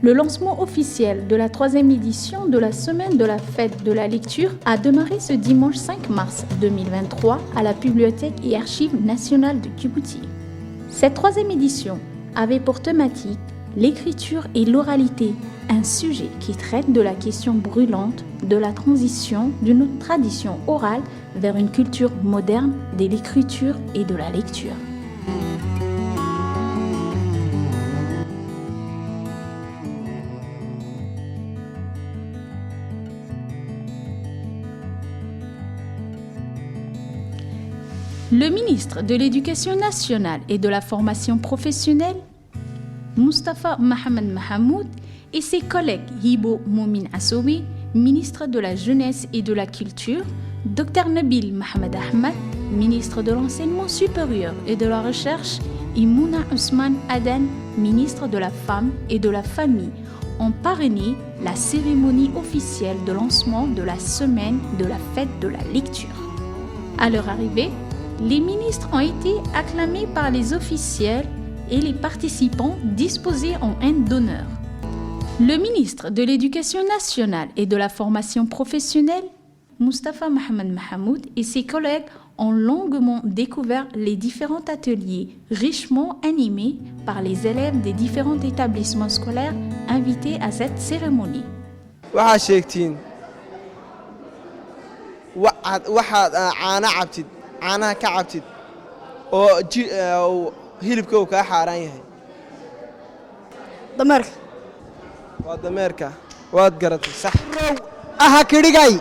Le lancement officiel de la 3e édition de la Semaine de la Fête de la Lecture a démarré ce dimanche 5 mars 2023 à la Bibliothèque et Archives nationales de Djibouti. Cette 3e édition avait pour thématique l'écriture et l'oralité, un sujet qui traite de la question brûlante de la transition d'une tradition orale vers une culture moderne de l'écriture et de la lecture. Le ministre de l'Éducation nationale et de la formation professionnelle, Moustapha Mohamed Mahamoud, et ses collègues Hibo Moumin Assowi, ministre de la Jeunesse et de la Culture, Dr Nabil Mohamed Ahmed, ministre de l'Enseignement supérieur et de la Recherche, et Mouna Ousmane Aden, ministre de la Femme et de la Famille, ont parrainé la cérémonie officielle de lancement de la Semaine de la Fête de la Lecture. À leur arrivée, les ministres ont été acclamés par les officiels et les participants disposés en haine d'honneur. Le ministre de l'Éducation nationale et de la formation professionnelle, Moustapha Mohamed Mahamoud, et ses collègues ont longuement découvert les différents ateliers richement animés par les élèves des différents établissements scolaires invités à cette cérémonie. caanaha ka cabtid oo hilibka uu kaa xaaraan yahay. dameerka waa dameerka waad garatay sax aha kidhigay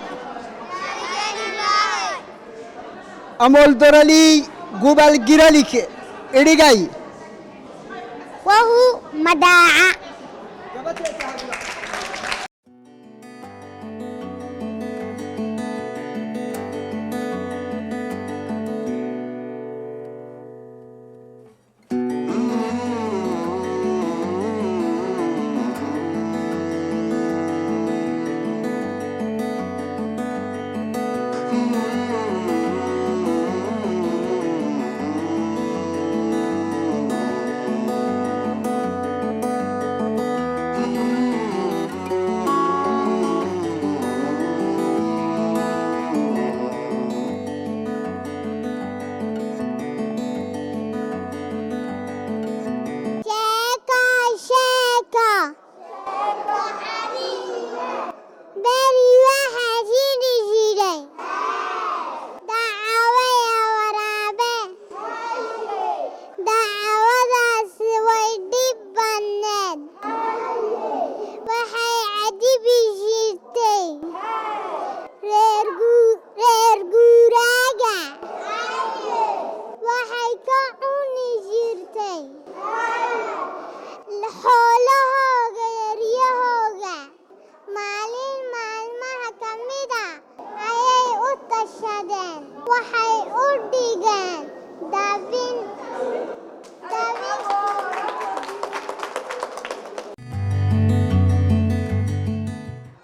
amol dorali gubal giralike idhigay wahu madaaca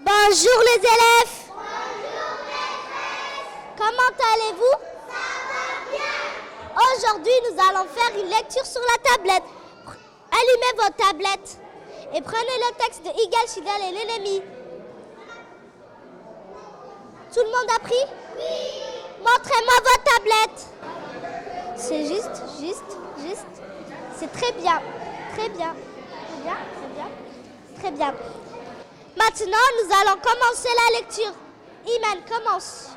Bonjour les élèves. Bonjour maîtresse. Comment allez-vous? Ça va bien. Aujourd'hui, nous allons faire une lecture sur la tablette. Allumez vos tablettes et prenez le texte de Igal Shigal et l'ennemi. Tout le monde a pris? Oui. Montrez-moi vos tablettes. C'est juste. C'est très bien. Très bien. Maintenant, nous allons commencer la lecture. Iman, commence.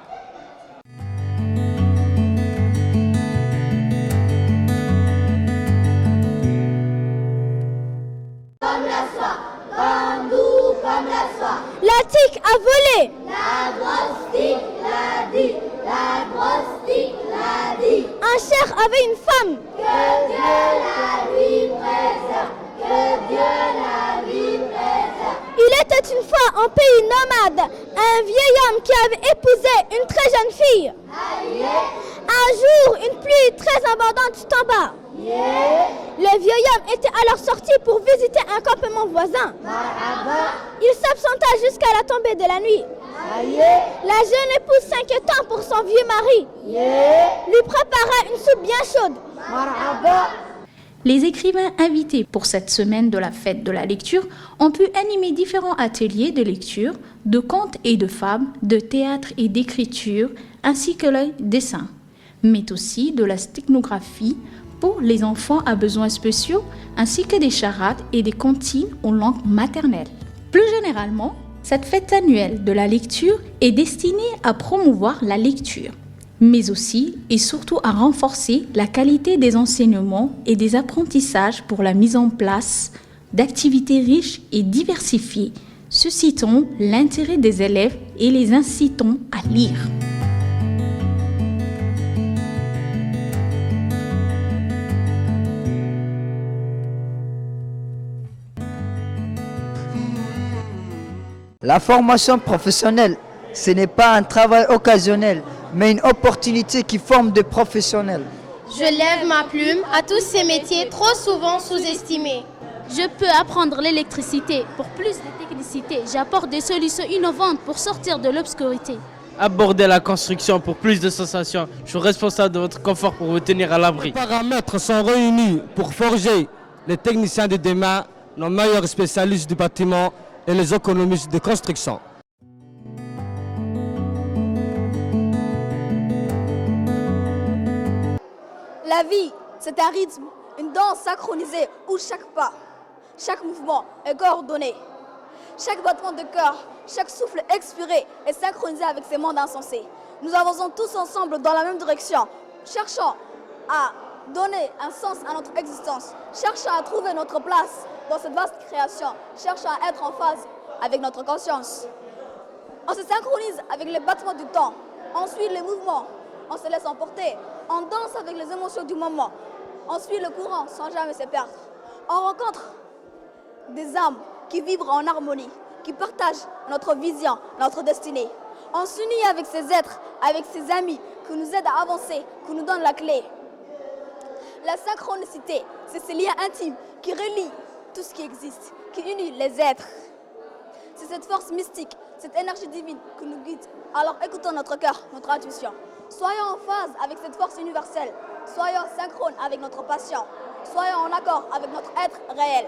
Comme la soie, bambou comme la soie. La tique a volé. La grosse tique l'a dit, la grosse tique l'a dit. Un cher avait une femme. Que Dieu la lui préserve, que Dieu la lui préserve. Il était une fois en pays nomade un vieil homme qui avait épousé une très jeune fille. Aïe, Un jour, une pluie très abondante tomba. Le vieil homme était alors sorti pour visiter un campement voisin. Il s'absenta jusqu'à la tombée de la nuit. La jeune épouse s'inquiétant pour son vieux mari lui prépara une soupe bien chaude. Les écrivains invités pour cette semaine de la fête de la lecture ont pu animer différents ateliers de lecture, de contes et de fables, de théâtre et d'écriture, ainsi que le dessin, mais aussi de la sténographie pour les enfants à besoins spéciaux, ainsi que des charades et des comptines en langue maternelle. Plus généralement, cette fête annuelle de la lecture est destinée à promouvoir la lecture, mais aussi et surtout à renforcer la qualité des enseignements et des apprentissages pour la mise en place d'activités riches et diversifiées, suscitant l'intérêt des élèves et les incitant à lire. La formation professionnelle, ce n'est pas un travail occasionnel, mais une opportunité qui forme des professionnels. Je lève ma plume à tous ces métiers trop souvent sous-estimés. Je peux apprendre l'électricité. Pour plus de technicité, j'apporte des solutions innovantes pour sortir de l'obscurité. Aborder la construction pour plus de sensations. Je suis responsable de votre confort pour vous tenir à l'abri. Les paramètres sont réunis pour forger les techniciens de demain, nos meilleurs spécialistes du bâtiment et les économistes de construction. La vie, c'est un rythme, une danse synchronisée où chaque pas, chaque mouvement est coordonné. Chaque battement de cœur, chaque souffle expiré est synchronisé avec ces mondes insensés. Nous avançons tous ensemble dans la même direction, cherchant à donner un sens à notre existence, cherchant à trouver notre place dans cette vaste création, cherchant à être en phase avec notre conscience. On se synchronise avec les battements du temps, on suit les mouvements, on se laisse emporter, on danse avec les émotions du moment, on suit le courant sans jamais se perdre. On rencontre des âmes qui vibrent en harmonie, qui partagent notre vision, notre destinée. On s'unit avec ces êtres, avec ces amis qui nous aident à avancer, qui nous donnent la clé. La synchronicité, c'est ces liens intimes qui relient tout ce qui existe, qui unit les êtres. C'est cette force mystique, cette énergie divine qui nous guide. Alors écoutons notre cœur, notre intuition. Soyons en phase avec cette force universelle. Soyons synchrones avec notre passion. Soyons en accord avec notre être réel.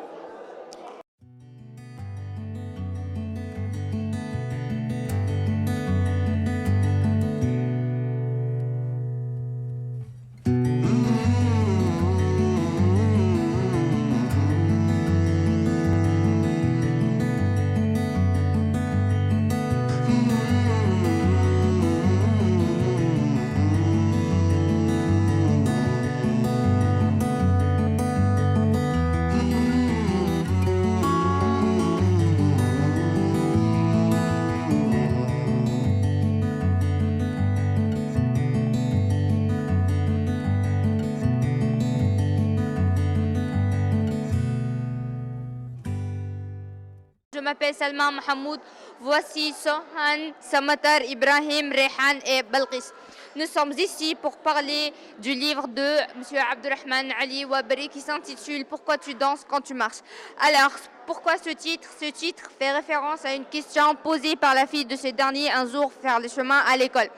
Je m'appelle Salma Mahmoud. Voici Sohan, Samatar, Ibrahim, Rehan et Balqis. Nous sommes ici pour parler du livre de M. Abdurrahman Ali Wabri qui s'intitule « Pourquoi tu danses quand tu marches ?» Alors, pourquoi ce titre? Ce titre fait référence à une question posée par la fille de ce dernier un jour faire le chemin à l'école.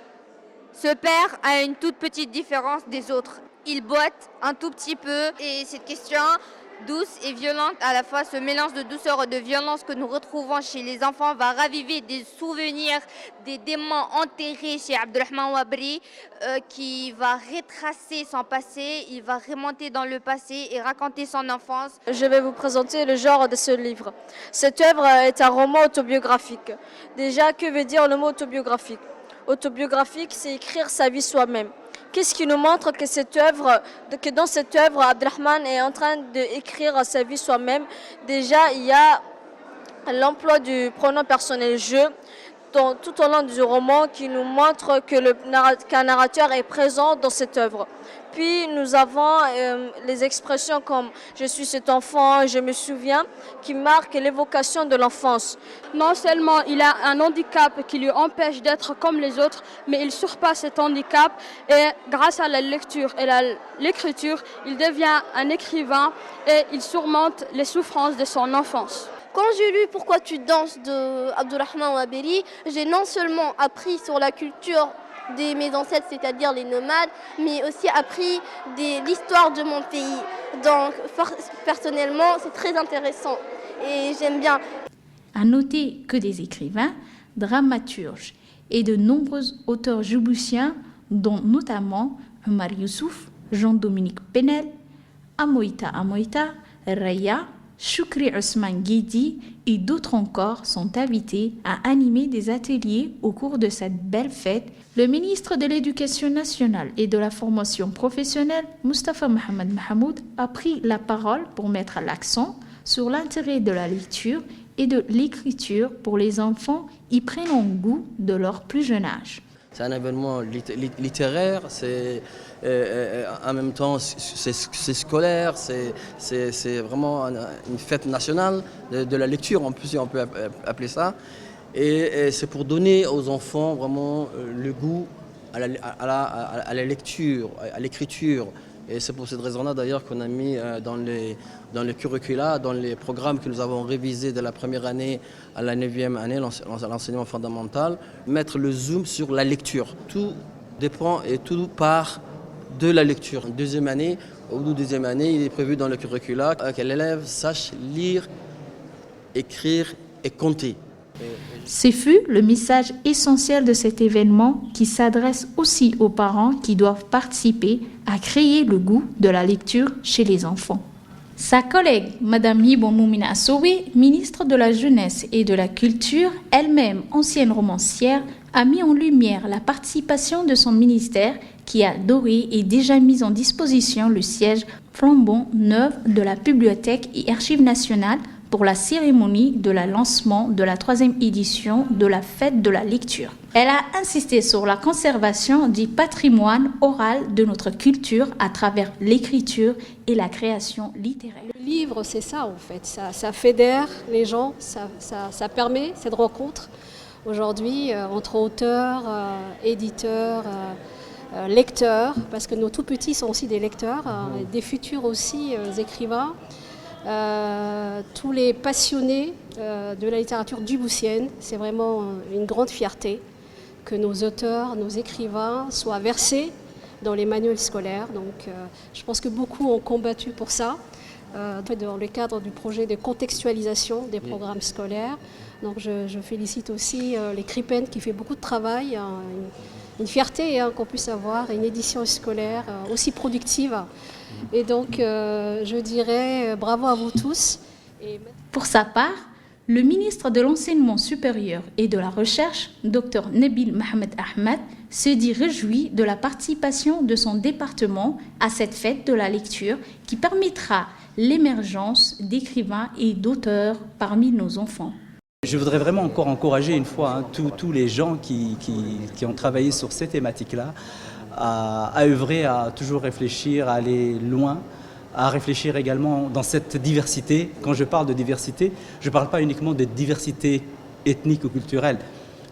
Ce père a une toute petite différence des autres. Il boite un tout petit peu et cette question douce et violente à la fois, ce mélange de douceur et de violence que nous retrouvons chez les enfants va raviver des souvenirs, des démons enterrés chez Abdurrahman Wabri qui va retracer son passé, il va remonter dans le passé et raconter son enfance. Je vais vous présenter le genre de ce livre. Cette œuvre est un roman autobiographique. Déjà, que veut dire le mot autobiographique? Autobiographique, c'est écrire sa vie soi-même. Qu'est-ce qui nous montre que dans cette œuvre, Abdurrahman est en train d'écrire sa vie soi-même? Déjà, il y a l'emploi du pronom personnel « je » tout au long du roman qui nous montre qu'un narrateur est présent dans cette œuvre. Puis nous avons les expressions comme « je suis cet enfant, je me souviens » qui marquent l'évocation de l'enfance. Non seulement il a un handicap qui lui empêche d'être comme les autres, mais il surpasse cet handicap et grâce à la lecture et l'écriture, il devient un écrivain et il surmonte les souffrances de son enfance. Quand j'ai lu Pourquoi tu danses de Abdurrahman Wabri, j'ai non seulement appris sur la culture de mes ancêtres, c'est-à-dire les nomades, mais aussi appris l'histoire de mon pays. Donc personnellement, c'est très intéressant et j'aime bien. À noter que des écrivains, dramaturges et de nombreux auteurs djiboutiens, dont notamment Omar Youssouf, Jean-Dominique Penel, Amoïta Amoïta, Raya, Choukri Ousmane Guidi et d'autres encore sont invités à animer des ateliers au cours de cette belle fête. Le ministre de l'Éducation nationale et de la formation professionnelle, Moustapha Mohamed Mahamoud, a pris la parole pour mettre l'accent sur l'intérêt de la lecture et de l'écriture pour les enfants y prenant goût de leur plus jeune âge. C'est un événement littéraire, c'est en même temps c'est scolaire, c'est vraiment une fête nationale de la lecture, on peut appeler ça. Et c'est pour donner aux enfants vraiment le goût à la lecture, à l'écriture. Et c'est pour cette raison-là d'ailleurs qu'on a mis dans les curricula, dans les programmes que nous avons révisés de la première année à la 9e année, l'enseignement fondamental, mettre le zoom sur la lecture. Tout dépend et tout part de la lecture. Deuxième année, au bout de deuxième année, il est prévu dans le curricula que l'élève sache lire, écrire et compter. Ce fut le message essentiel de cet événement qui s'adresse aussi aux parents qui doivent participer à créer le goût de la lecture chez les enfants. Sa collègue, Mme Hibo Moumine Assowe, ministre de la Jeunesse et de la Culture, elle-même ancienne romancière, a mis en lumière la participation de son ministère qui a doré et déjà mis en disposition le siège flambant neuf de la Bibliothèque et Archives nationales pour la cérémonie de la lancement de la 3e édition de la Fête de la lecture. Elle a insisté sur la conservation du patrimoine oral de notre culture à travers l'écriture et la création littéraire. Le livre, c'est ça en fait, ça fédère les gens, ça permet cette rencontre aujourd'hui entre auteurs, éditeurs, lecteurs, parce que nos tout petits sont aussi des lecteurs, des futurs aussi écrivains. Tous les passionnés de la littérature djiboutienne, c'est vraiment une grande fierté que nos auteurs, nos écrivains soient versés dans les manuels scolaires. Donc je pense que beaucoup ont combattu pour ça, dans le cadre du projet de contextualisation des programmes scolaires. Donc je félicite aussi les CRIPEN qui fait beaucoup de travail, une fierté qu'on puisse avoir une édition scolaire aussi productive. Et donc, je dirais bravo à vous tous. Pour sa part, le ministre de l'Enseignement supérieur et de la Recherche, Dr Nabil Mohamed Ahmed, se dit réjoui de la participation de son département à cette fête de la lecture qui permettra l'émergence d'écrivains et d'auteurs parmi nos enfants. Je voudrais vraiment encore encourager une fois tous les gens qui ont travaillé sur ces thématiques-là à œuvrer, à toujours réfléchir, à aller loin, à réfléchir également dans cette diversité. Quand je parle de diversité, je ne parle pas uniquement de diversité ethnique ou culturelle.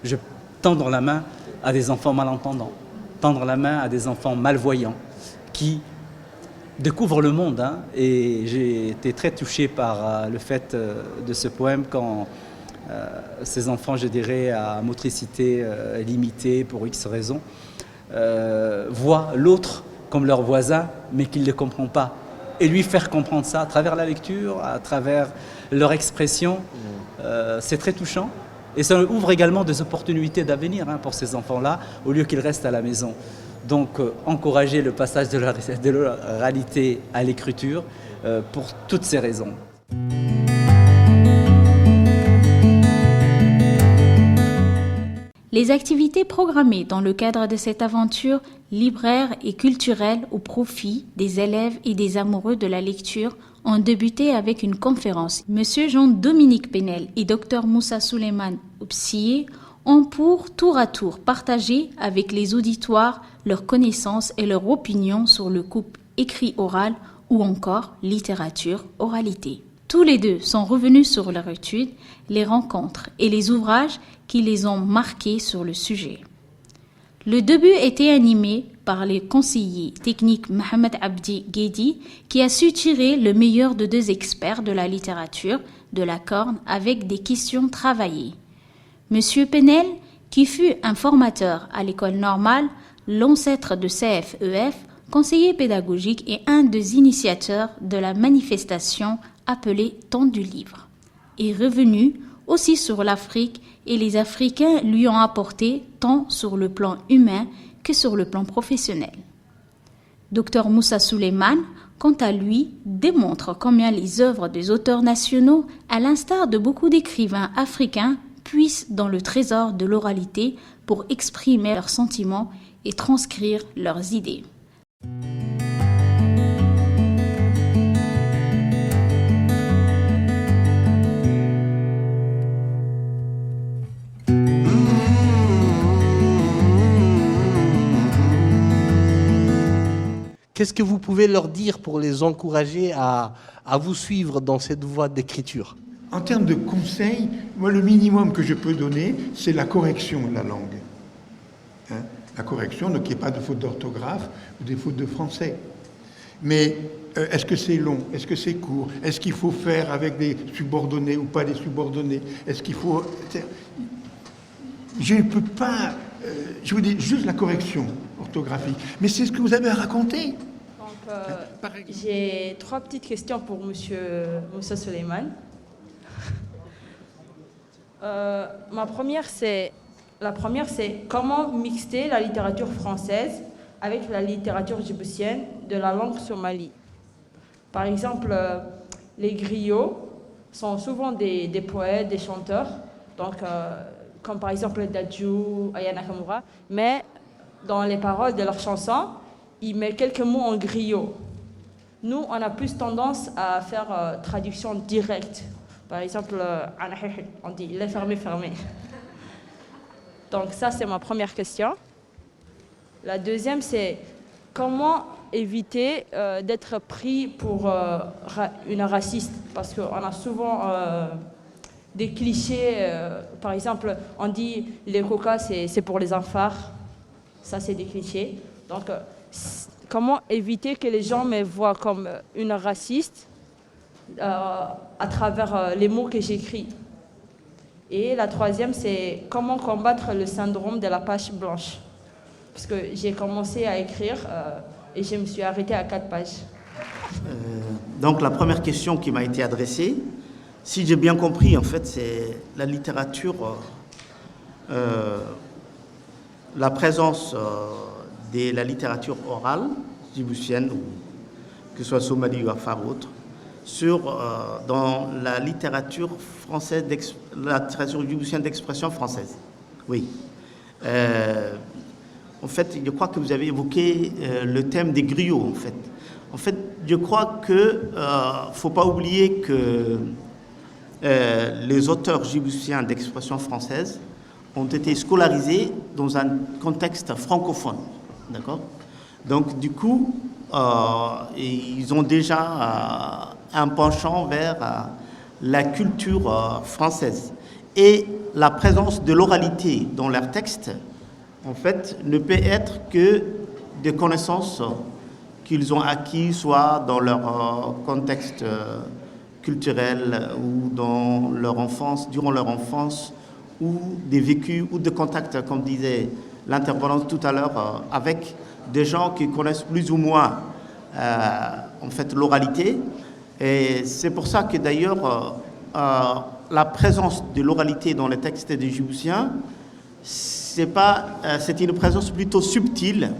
Je tends la main à des enfants malentendants, tendre la main à des enfants malvoyants qui découvrent le monde. Et j'ai été très touché par le fait de ce poème quand ces enfants, je dirais, à motricité limitée pour X raisons, voient l'autre comme leur voisin, mais qu'ils ne le comprennent pas. Et lui faire comprendre ça à travers la lecture, à travers leur expression, c'est très touchant. Et ça ouvre également des opportunités d'avenir pour ces enfants-là, au lieu qu'ils restent à la maison. Donc, encourager le passage de la réalité à l'écriture pour toutes ces raisons. Les activités programmées dans le cadre de cette aventure libraire et culturelle au profit des élèves et des amoureux de la lecture ont débuté avec une conférence. Monsieur Jean-Dominique Penel et Dr Moussa Souleymane Oupsié ont pour tour à tour partagé avec les auditoires leurs connaissances et leurs opinions sur le couple écrit-oral ou encore littérature-oralité. Tous les deux sont revenus sur leur étude, les rencontres et les ouvrages qui les ont marqués sur le sujet. Le début était animé par le conseiller technique Mohamed Abdi Guedi qui a su tirer le meilleur de deux experts de la littérature de la Corne avec des questions travaillées. Monsieur Penel, qui fut un formateur à l'école normale, l'ancêtre de CFEF, conseiller pédagogique et un des initiateurs de la manifestation appelée Temps du livre, est revenu aussi sur l'Afrique et les Africains lui ont apporté tant sur le plan humain que sur le plan professionnel. Dr Moussa Souleiman, quant à lui, démontre combien les œuvres des auteurs nationaux, à l'instar de beaucoup d'écrivains africains, puissent dans le trésor de l'oralité pour exprimer leurs sentiments et transcrire leurs idées. Qu'est-ce que vous pouvez leur dire pour les encourager à vous suivre dans cette voie d'écriture? En termes de conseils, moi, le minimum que je peux donner, c'est la correction de la langue. Hein? La correction, donc il n'y ait pas de faute d'orthographe ou des fautes de français. Mais est-ce que c'est long? Est-ce que c'est court? Est-ce qu'il faut faire avec des subordonnés ou pas des subordonnés? Est-ce qu'il faut... Je ne peux pas... je vous dis juste la correction orthographique. Mais c'est ce que vous avez à raconter. J'ai 3 petites questions pour M. Moussa Souleiman. La première, c'est comment mixer la littérature française avec la littérature djiboutienne de la langue somali. Par exemple, les griots sont souvent des poètes, des chanteurs, donc, comme par exemple Dadju, Aya Nakamura, mais dans les paroles de leurs chansons, ils mettent quelques mots en griot. Nous, on a plus tendance à faire traduction directe. Par exemple, on dit « il est fermé, fermé ». Donc ça, c'est ma première question. La deuxième, c'est comment éviter d'être pris pour une raciste, parce qu'on a souvent des clichés. Par exemple, on dit « les coca, c'est pour les enfards ». Ça, c'est des clichés. Donc, comment éviter que les gens me voient comme une raciste à travers les mots que j'écris. Et la troisième, c'est comment combattre le syndrome de la page blanche. Parce que j'ai commencé à écrire et je me suis arrêtée à 4 pages. Donc la première question qui m'a été adressée, si j'ai bien compris, en fait, c'est la littérature, la présence de la littérature orale, djiboutienne, ou que ce soit somali ou afar ou autre, dans la littérature française, la littérature djiboutienne d'expression française. Oui. En fait, je crois que vous avez évoqué le thème des griots, en fait. En fait, je crois qu'il ne faut pas oublier que les auteurs djiboutiens d'expression française ont été scolarisés dans un contexte francophone. D'accord? Donc, du coup, ils ont déjà un penchant vers la culture française. Et la présence de l'oralité dans leurs textes, en fait, ne peut être que des connaissances qu'ils ont acquises, soit dans leur contexte culturel ou dans leur enfance, durant leur enfance, ou des vécus ou des contacts, comme disait l'intervenante tout à l'heure, avec des gens qui connaissent plus ou moins en fait l'oralité. Et c'est pour ça que d'ailleurs la présence de l'oralité dans les textes des Djiboutiens, c'est une présence plutôt subtile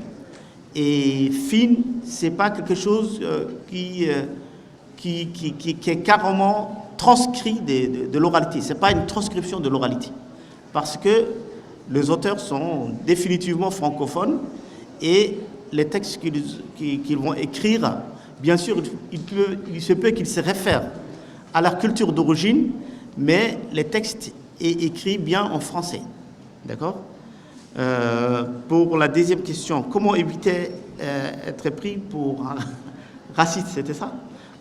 et fine. C'est pas quelque chose qui est carrément transcrit de l'oralité. C'est pas une transcription de l'oralité, parce que les auteurs sont définitivement francophones et les textes qu'ils vont écrire, bien sûr, il se peut qu'ils se réfèrent à leur culture d'origine, mais les textes sont écrits bien en français. D'accord? Pour la deuxième question, comment éviter être pris pour raciste, c'était ça?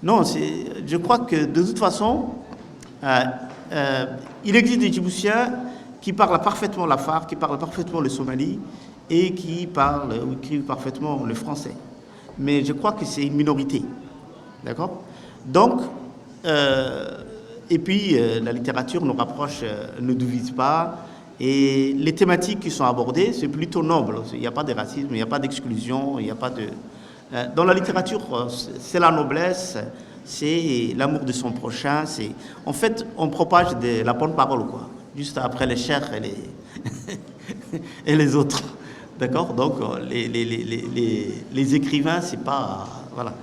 Non, je crois que de toute façon, il existe des Djiboutiens qui parlent parfaitement l'afar, qui parlent parfaitement le somali et qui parlent ou écrivent parfaitement le français. Mais je crois que c'est une minorité. D'accord? Donc, et puis la littérature nous rapproche, ne divise pas, Et les thématiques qui sont abordées, c'est plutôt noble. Il n'y a pas de racisme, il n'y a pas d'exclusion, il n'y a pas de... Dans la littérature, c'est la noblesse, c'est l'amour de son prochain. En fait, on propage la bonne parole, quoi. Juste après les chers et et les autres. D'accord? Donc, les écrivains, c'est pas... Voilà.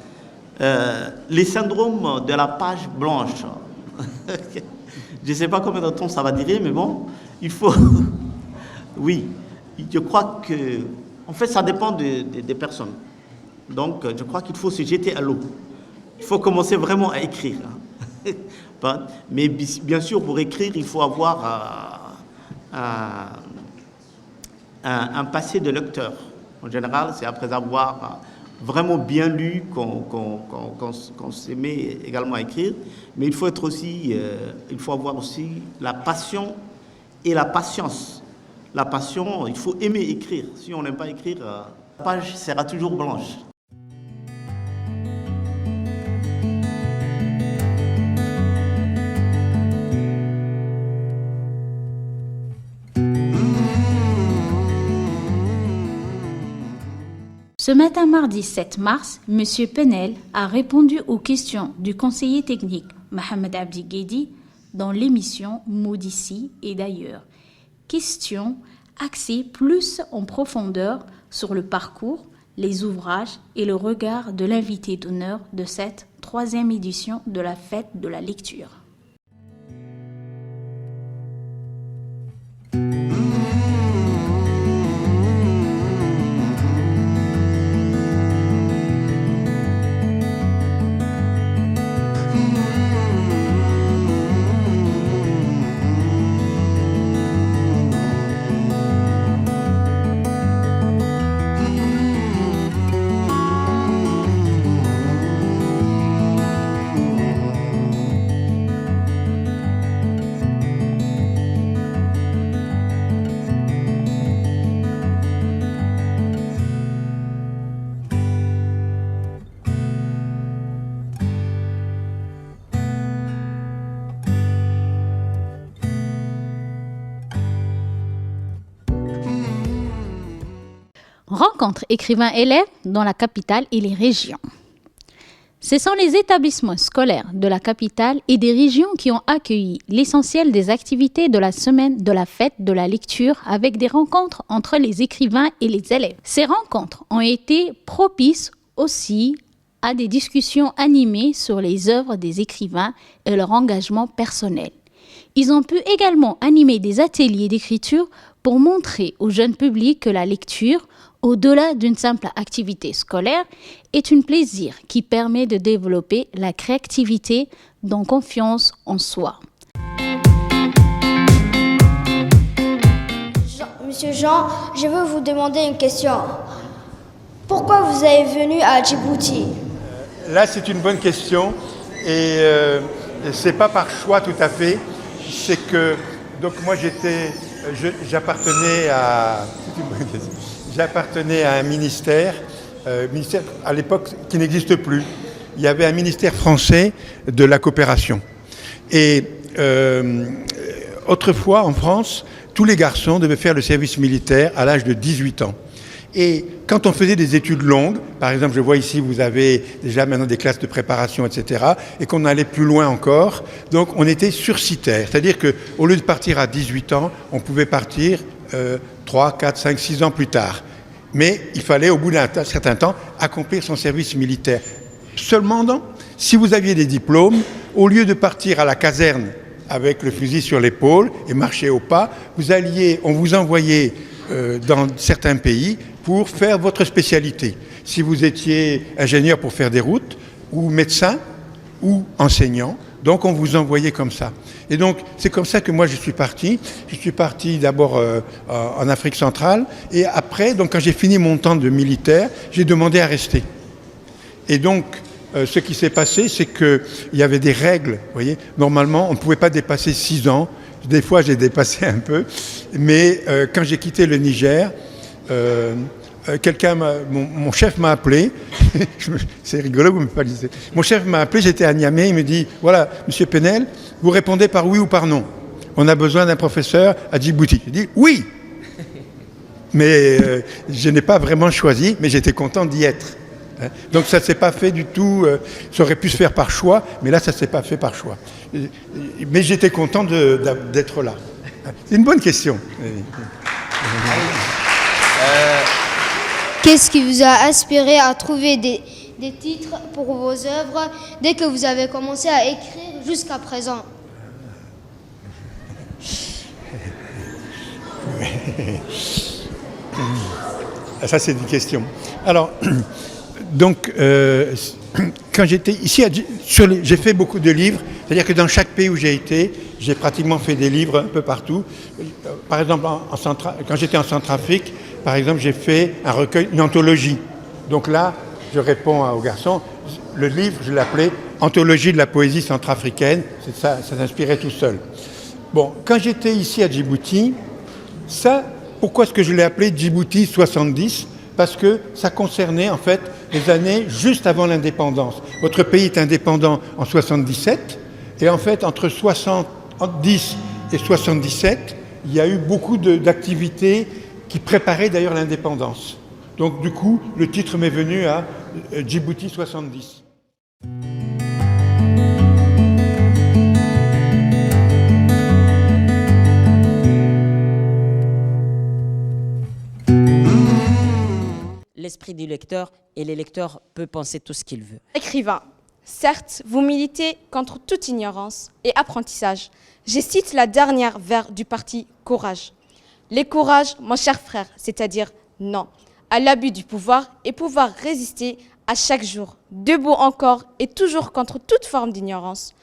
Les syndromes de la page blanche. Je ne sais pas combien de temps ça va durer, mais bon, il faut... Oui, je crois que... En fait, ça dépend des personnes. Donc, je crois qu'il faut se jeter à l'eau. Il faut commencer vraiment à écrire. Mais bien sûr, pour écrire, il faut avoir un passé de lecteur. En général, c'est après avoir vraiment bien lu qu'on se met également à écrire. Mais il faut avoir aussi la passion et la patience. La passion, il faut aimer écrire. Si on n'aime pas écrire, la page sera toujours blanche. Ce matin, mardi 7 mars, M. Penel a répondu aux questions du conseiller technique Mohamed Abdi Guedi dans l'émission Mots d'ici et d'ailleurs. Questions axées plus en profondeur sur le parcours, les ouvrages et le regard de l'invité d'honneur de cette 3e édition de la fête de la lecture. Rencontre écrivains-élèves dans la capitale et les régions. Ce sont les établissements scolaires de la capitale et des régions qui ont accueilli l'essentiel des activités de la semaine de la fête de la lecture avec des rencontres entre les écrivains et les élèves. Ces rencontres ont été propices aussi à des discussions animées sur les œuvres des écrivains et leur engagement personnel. Ils ont pu également animer des ateliers d'écriture pour montrer au jeune public que la lecture, au-delà d'une simple activité scolaire, est un plaisir qui permet de développer la créativité dans confiance en soi. Monsieur Jean, je veux vous demander une question. Pourquoi vous êtes venu à Djibouti? Là, c'est une bonne question et c'est pas par choix tout à fait. C'est que donc moi j'appartenais à un ministère à l'époque qui n'existe plus. Il y avait un ministère français de la coopération. Et autrefois, en France, tous les garçons devaient faire le service militaire à l'âge de 18 ans. Et quand on faisait des études longues, par exemple, je vois ici, vous avez déjà maintenant des classes de préparation, etc., et qu'on allait plus loin encore, donc on était sursitaire. C'est-à-dire qu'au lieu de partir à 18 ans, on pouvait partir 3, 4, 5, 6 ans plus tard. Mais il fallait, au bout d'un certain temps, accomplir son service militaire. Seulement, si vous aviez des diplômes, au lieu de partir à la caserne avec le fusil sur l'épaule et marcher au pas, on vous envoyait dans certains pays pour faire votre spécialité. Si vous étiez ingénieur pour faire des routes, ou médecin, ou enseignant, donc on vous envoyait comme ça. Et donc c'est comme ça que moi je suis parti. Je suis parti d'abord en Afrique centrale, et après, donc quand j'ai fini mon temps de militaire, j'ai demandé à rester. Et donc ce qui s'est passé, c'est qu'il y avait des règles, vous voyez. Normalement, on ne pouvait pas dépasser 6 ans. Des fois, j'ai dépassé un peu. Mais quand j'ai quitté le Niger, mon chef m'a appelé. C'est rigolo, vous me parlez. Mon chef m'a appelé, j'étais à Niamey. Il me dit, voilà, Monsieur Penel, vous répondez par oui ou par non. on a besoin d'un professeur à Djibouti. J'ai dit oui. Mais je n'ai pas vraiment choisi, mais j'étais content d'y être. Donc ça ne s'est pas fait du tout, ça aurait pu se faire par choix, mais là ça ne s'est pas fait par choix. Mais j'étais content d'être là. C'est une bonne question. Qu'est-ce qui vous a inspiré à trouver des titres pour vos œuvres dès que vous avez commencé à écrire jusqu'à présent? Ça c'est une question. Alors, donc, quand j'étais ici, j'ai fait beaucoup de livres, c'est-à-dire que dans chaque pays où j'ai été, j'ai pratiquement fait des livres un peu partout. Par exemple, quand j'étais en Centrafrique, par exemple, j'ai fait un recueil, une anthologie. Donc là, je réponds aux garçons, le livre, je l'appelais « Anthologie de la poésie centrafricaine », ça s'inspirait tout seul. Bon, quand j'étais ici à Djibouti, ça, pourquoi est-ce que je l'ai appelé Djibouti 70 ? Parce que ça concernait en fait les années juste avant l'indépendance. Votre pays est indépendant en 77, et en fait entre 70 et 77, il y a eu beaucoup d'activités qui préparaient d'ailleurs l'indépendance. Donc du coup, le titre m'est venu à Djibouti 70. L'esprit du lecteur, et le lecteur peut penser tout ce qu'il veut. Écrivain, certes, vous militez contre toute ignorance et apprentissage. Je cite la dernière vers du parti Courage. Les courages, mon cher frère, c'est-à-dire non à l'abus du pouvoir et pouvoir résister à chaque jour, debout encore et toujours contre toute forme d'ignorance.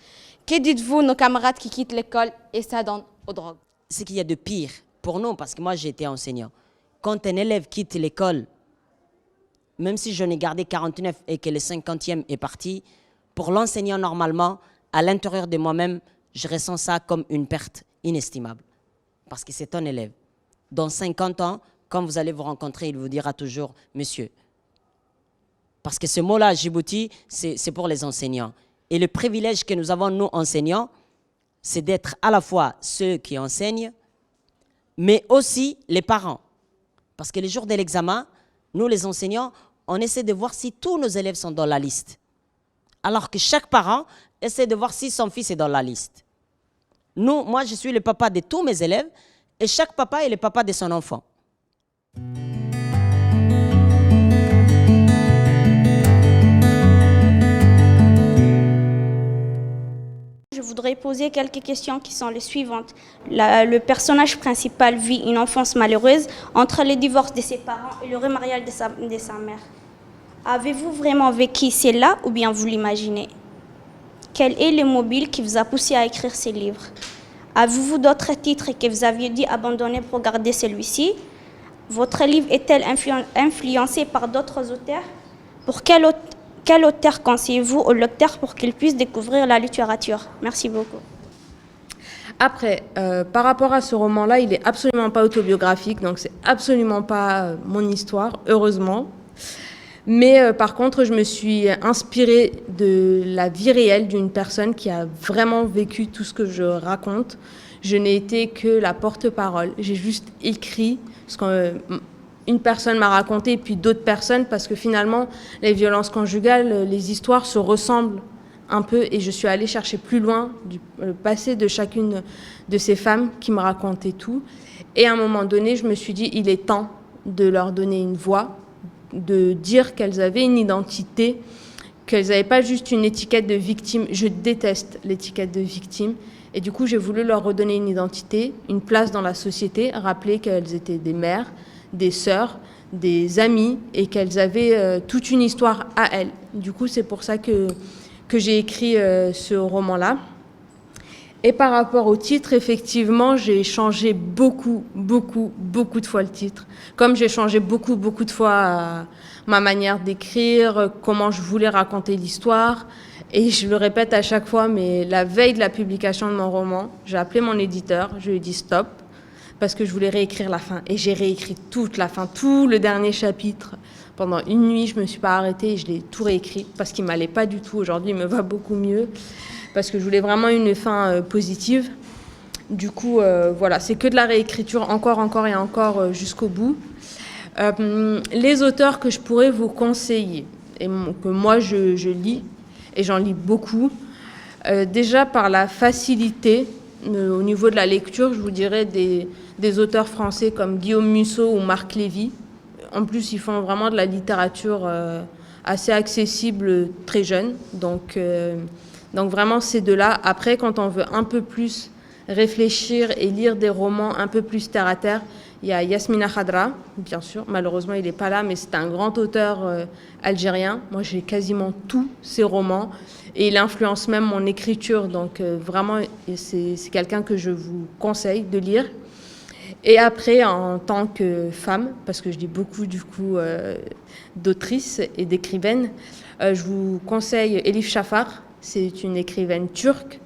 Que dites-vous, nos camarades qui quittent l'école et s'adonnent aux drogues? Ce qu'il y a de pire pour nous, parce que moi j'ai été enseignant, quand un élève quitte l'école, même si je n'ai gardé 49 et que le 50e est parti, pour l'enseignant normalement, à l'intérieur de moi-même, je ressens ça comme une perte inestimable. Parce que c'est un élève. Dans 50 ans, quand vous allez vous rencontrer, il vous dira toujours « monsieur ». Parce que ce mot-là, à Djibouti, c'est pour les enseignants. Et le privilège que nous avons, nous, enseignants, c'est d'être à la fois ceux qui enseignent, mais aussi les parents. Parce que les jours de l'examen, nous, les enseignants, on essaie de voir si tous nos élèves sont dans la liste. Alors que chaque parent essaie de voir si son fils est dans la liste. Moi, je suis le papa de tous mes élèves et chaque papa est le papa de son enfant. Je voudrais poser quelques questions qui sont les suivantes. Le personnage principal vit une enfance malheureuse entre le divorce de ses parents et le remariage de sa mère. Avez-vous vraiment vécu cela ou bien vous l'imaginez? Quel est le mobile qui vous a poussé à écrire ces livres? Avez-vous d'autres titres que vous aviez dû abandonner pour garder celui-ci? Votre livre est-il influencé par d'autres auteurs? Pour quel auteur conseillez-vous au lecteur pour qu'il puisse découvrir la littérature? Merci beaucoup. Après, par rapport à ce roman-là, il n'est absolument pas autobiographique, donc c'est absolument pas mon histoire, heureusement. Mais par contre, je me suis inspirée de la vie réelle d'une personne qui a vraiment vécu tout ce que je raconte. Je n'ai été que la porte-parole. J'ai juste écrit ce qu'une personne m'a raconté et puis d'autres personnes, parce que finalement, les violences conjugales, les histoires se ressemblent un peu, et je suis allée chercher plus loin le passé de chacune de ces femmes qui me racontaient tout. Et à un moment donné, je me suis dit, il est temps de leur donner une voix, de dire qu'elles avaient une identité, qu'elles n'avaient pas juste une étiquette de victime. Je déteste l'étiquette de victime. Et du coup, j'ai voulu leur redonner une identité, une place dans la société, rappeler qu'elles étaient des mères, des sœurs, des amies, et qu'elles avaient toute une histoire à elles. Du coup, c'est pour ça que j'ai écrit ce roman-là. Et par rapport au titre, effectivement, j'ai changé beaucoup de fois le titre. Comme j'ai changé beaucoup de fois ma manière d'écrire, comment je voulais raconter l'histoire. Et je le répète à chaque fois, mais la veille de la publication de mon roman, j'ai appelé mon éditeur, je lui ai dit stop, parce que je voulais réécrire la fin. Et j'ai réécrit toute la fin, tout le dernier chapitre. Pendant une nuit, je ne me suis pas arrêtée et je l'ai tout réécrit, parce qu'il ne m'allait pas du tout. Aujourd'hui, il me va beaucoup mieux, parce que je voulais vraiment une fin positive. Du coup, voilà, c'est que de la réécriture encore et encore jusqu'au bout. Les auteurs que je pourrais vous conseiller, et que moi je lis, et j'en lis beaucoup, déjà par la facilité au niveau de la lecture, je vous dirais des auteurs français comme Guillaume Musso ou Marc Lévy. En plus, ils font vraiment de la littérature assez accessible, très jeune. Donc vraiment, ces deux-là. Après, quand on veut un peu plus réfléchir et lire des romans un peu plus terre à terre, il y a Yasmina Khadra, bien sûr. Malheureusement, il n'est pas là, mais c'est un grand auteur algérien. Moi, j'ai quasiment tous ses romans et il influence même mon écriture. Donc vraiment, c'est quelqu'un que je vous conseille de lire. Et après, en tant que femme, parce que je lis beaucoup du coup d'autrices et d'écrivaines, je vous conseille Elif Shafak. C'est une écrivaine turque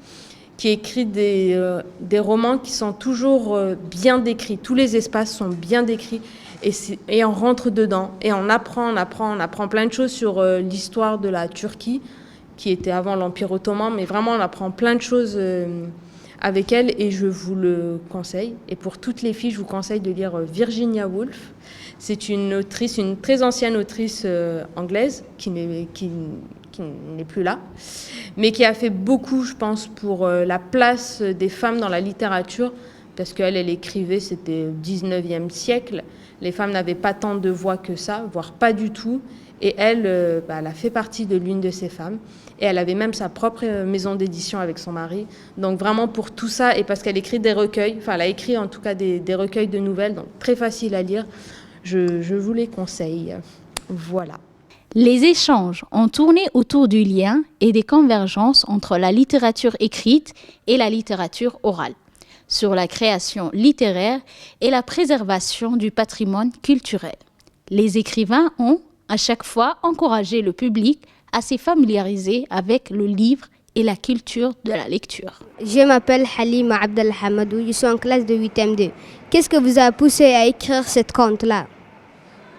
qui écrit des romans qui sont toujours bien décrits. Tous les espaces sont bien décrits et on rentre dedans et on apprend plein de choses sur l'histoire de la Turquie, qui était avant l'Empire ottoman, mais vraiment on apprend plein de choses avec elle et je vous le conseille. Et pour toutes les filles, je vous conseille de lire Virginia Woolf. C'est une autrice, une très ancienne autrice anglaise qui n'est plus là, mais qui a fait beaucoup, je pense, pour la place des femmes dans la littérature, parce qu'elle écrivait, c'était au 19e siècle, les femmes n'avaient pas tant de voix que ça, voire pas du tout, et elle, elle a fait partie de l'une de ces femmes, et elle avait même sa propre maison d'édition avec son mari, donc vraiment pour tout ça, et parce qu'elle écrit des recueils, enfin elle a écrit en tout cas des recueils de nouvelles, donc très facile à lire, je vous les conseille. Voilà. Les échanges ont tourné autour du lien et des convergences entre la littérature écrite et la littérature orale, sur la création littéraire et la préservation du patrimoine culturel. Les écrivains ont, à chaque fois, encouragé le public à se familiariser avec le livre et la culture de la lecture. Je m'appelle Halima Abdelhamadou, je suis en classe de 8e 2. Qu'est-ce que vous a poussé à écrire cette conte-là?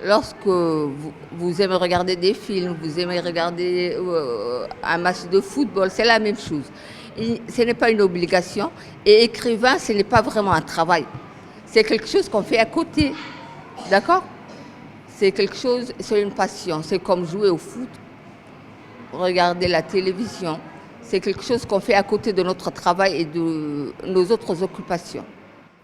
Lorsque vous aimez regarder des films, vous aimez regarder un match de football, c'est la même chose. Et ce n'est pas une obligation. Et écrivain, ce n'est pas vraiment un travail. C'est quelque chose qu'on fait à côté. D'accord? C'est quelque chose, c'est une passion. C'est comme jouer au foot, regarder la télévision. C'est quelque chose qu'on fait à côté de notre travail et de nos autres occupations.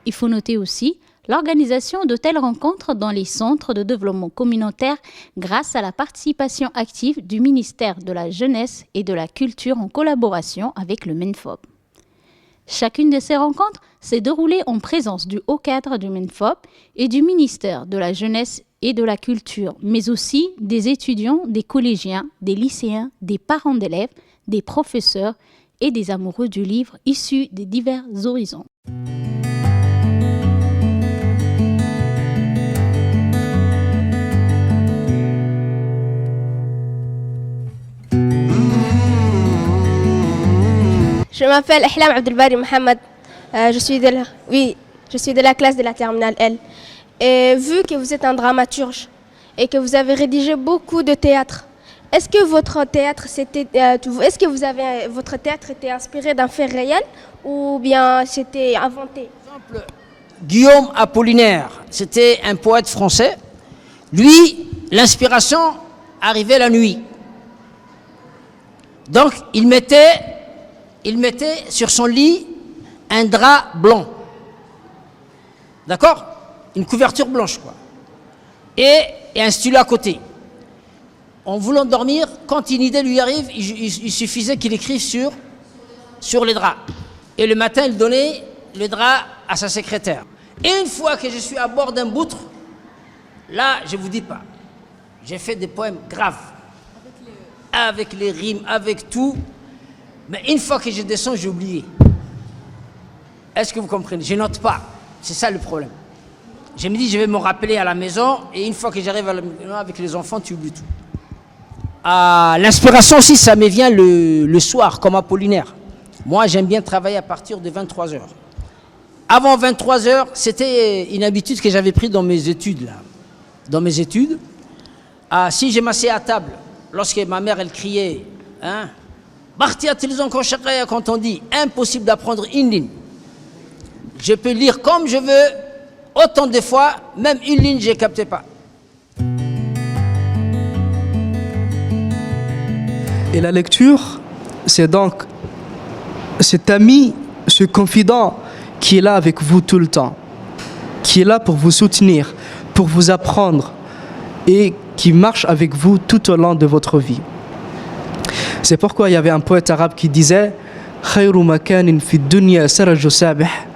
Il faut noter aussi l'organisation de telles rencontres dans les centres de développement communautaire grâce à la participation active du ministère de la Jeunesse et de la Culture en collaboration avec le MENFOP. Chacune de ces rencontres s'est déroulée en présence du haut cadre du MENFOP et du ministère de la Jeunesse et de la Culture, mais aussi des étudiants, des collégiens, des lycéens, des parents d'élèves, des professeurs et des amoureux du livre issus des divers horizons. Je m'appelle Ihlam Abdelbari Mohamed. Je suis de la classe de la terminale L. Et vu que vous êtes un dramaturge et que vous avez rédigé beaucoup de théâtre, est-ce que votre théâtre était inspiré d'un fait réel ou bien c'était inventé? Guillaume Apollinaire, c'était un poète français. Lui, l'inspiration arrivait la nuit. Donc, il mettait sur son lit un drap blanc. D'accord? Une couverture blanche, quoi. Et un stylo à côté. En voulant dormir, quand une idée lui arrive, il suffisait qu'il écrive sur les draps. Et le matin, il donnait le drap à sa secrétaire. Et une fois que je suis à bord d'un boutre, là, je ne vous dis pas, j'ai fait des poèmes graves. Avec les rimes, avec tout. Mais une fois que je descends, j'ai oublié. Est-ce que vous comprenez? Je note pas. C'est ça le problème. Je me dis, je vais me rappeler à la maison, et une fois que j'arrive à la maison avec les enfants, tu oublies tout. L'inspiration aussi, ça me vient le soir, comme Apollinaire. Moi, j'aime bien travailler à partir de 23h. Avant 23h, c'était une habitude que j'avais prise dans mes études. Là. Dans mes études, si je m'asseyais à table, lorsque ma mère, elle criait, hein, quand on dit impossible d'apprendre une ligne, Je peux lire comme je veux, autant de fois, même une ligne, je ne capte pas. Et la lecture, c'est donc cet ami, ce confident qui est là avec vous tout le temps, qui est là pour vous soutenir, pour vous apprendre et qui marche avec vous tout au long de votre vie. C'est pourquoi il y avait un poète arabe qui disait خير مكان في الدنيا سرج سابح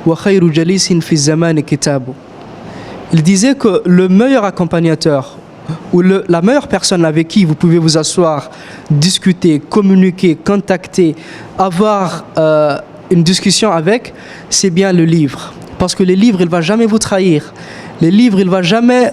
وخير جليس في الزمان كتابه. Il disait que le meilleur accompagnateur ou la meilleure personne avec qui vous pouvez vous asseoir, discuter, communiquer, contacter, avoir une discussion avec, c'est bien le livre. Parce que le livre, il ne va jamais vous trahir. Le livre, il va jamais,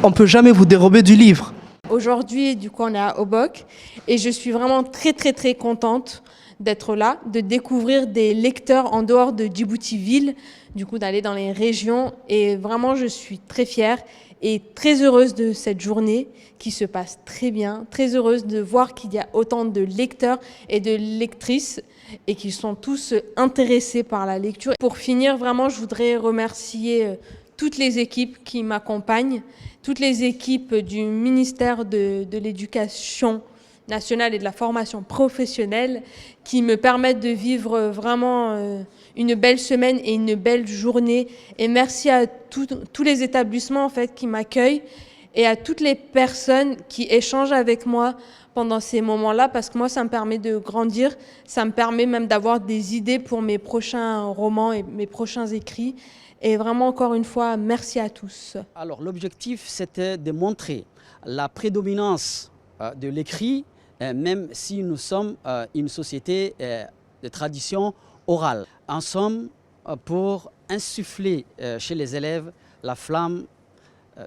on ne peut jamais vous dérober du livre. Aujourd'hui, du coup, on est à Obok et je suis vraiment très contente d'être là, de découvrir des lecteurs en dehors de Djibouti-Ville, du coup d'aller dans les régions et vraiment je suis très fière et très heureuse de cette journée qui se passe très bien, très heureuse de voir qu'il y a autant de lecteurs et de lectrices et qu'ils sont tous intéressés par la lecture. Pour finir, vraiment, je voudrais remercier toutes les équipes qui m'accompagnent, toutes les équipes du ministère de l'Éducation nationale et de la formation professionnelle qui me permettent de vivre vraiment une belle semaine et une belle journée. Et merci à tous les établissements en fait, qui m'accueillent et à toutes les personnes qui échangent avec moi pendant ces moments-là, parce que moi, ça me permet de grandir, ça me permet même d'avoir des idées pour mes prochains romans et mes prochains écrits. Et vraiment, encore une fois, merci à tous. Alors, l'objectif, c'était de montrer la prédominance de l'écrit, même si nous sommes une société de tradition orale. En somme, pour insuffler chez les élèves la flamme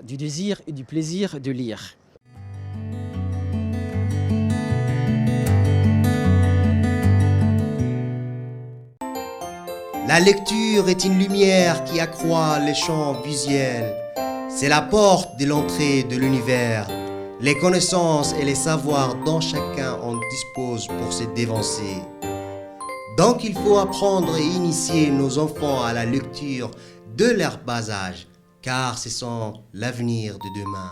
du désir et du plaisir de lire. La lecture est une lumière qui accroît les champs visuels. C'est la porte de l'entrée de l'univers. Les connaissances et les savoirs dont chacun en dispose pour se dévancer. Donc il faut apprendre et initier nos enfants à la lecture de leur bas âge, car ce sont l'avenir de demain.